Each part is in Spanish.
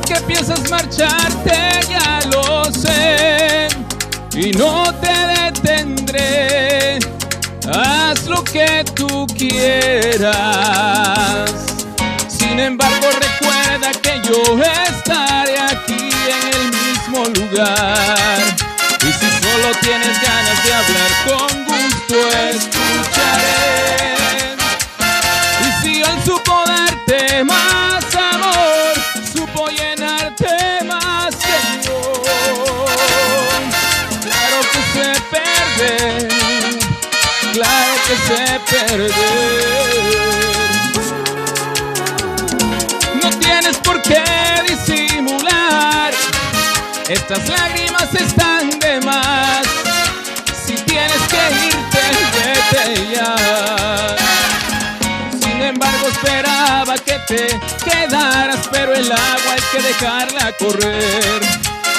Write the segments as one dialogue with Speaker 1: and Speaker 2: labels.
Speaker 1: que piensas marcharte, ya lo sé, y no te detendré. Haz lo que tú quieras. Sin embargo, recuerda que yo estaré aquí en el mismo lugar. Y si solo tienes ganas de hablar, con gusto escucharé. Y si él supo darte más amor, supo llenarte más que yo. Claro que sé perder, claro que sé perder. No tienes por qué disimular, estas lágrimas están de más. Si tienes que irte, vete ya. Sin embargo, esperaba que te quedaras, pero el agua hay que dejarla correr.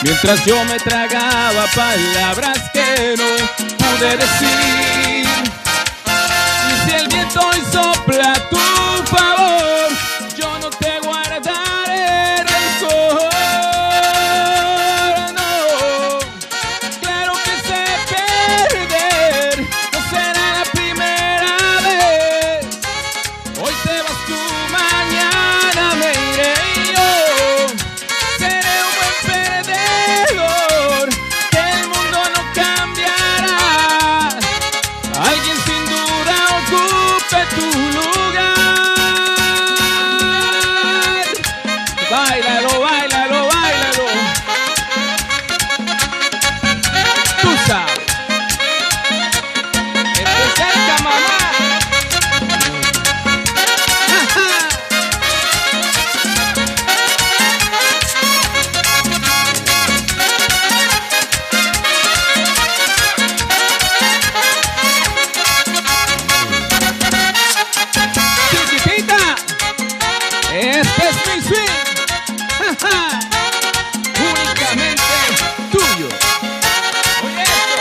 Speaker 1: Mientras yo me tragaba palabras que no pude decir. Y si el viento hoy sopla a tu favor, yo no te guardaré rencor. No, claro que sé perder, no será la primera vez. Hoy te vas tú, mañana me iré yo. Seré un buen perdedor, que el mundo no cambiará. Alguien sin duda ocupe tu lugar. Báilalo, báilalo, báilalo. Tú sabes. Esto es cerca, mamá. Chiquitita, este es mi swing. Únicamente tuyo. Oye esto.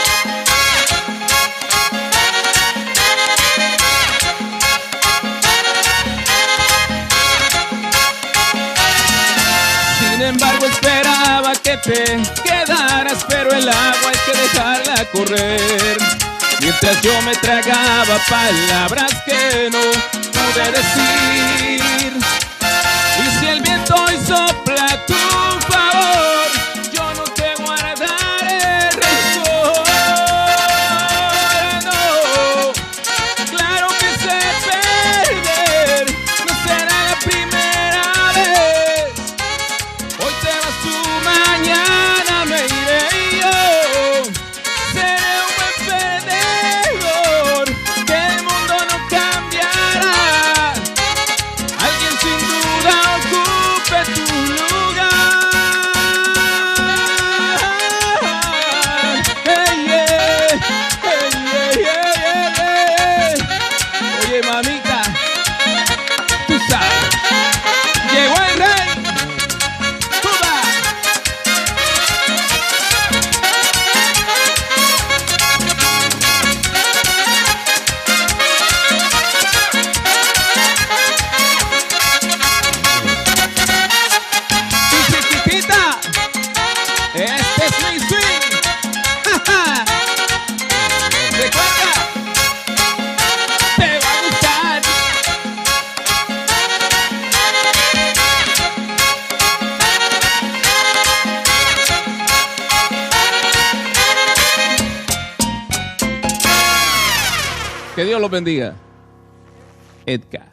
Speaker 1: Sin embargo, esperaba que te quedaras, pero el agua hay que dejarla correr. Mientras yo me tragaba palabras que no pude decir. Y si el viento hoy sopla a tu favor, yo no te guardaré rencor. No, claro que sé perder, no será la primera vez. Hoy te vas tú, mañana me iré yo. Seré un buen perdedor, que el mundo no cambiará. Alguien sin duda ocupe tu lugar. Hey, yeah. Hey, yeah, yeah, yeah, yeah. Oye, mamita, tú sabes, llegó el rey. ¡Tuba! Tu chiquitita, este es mi swing. Recuerda, te va a gustar. Que Dios los bendiga. Edgar.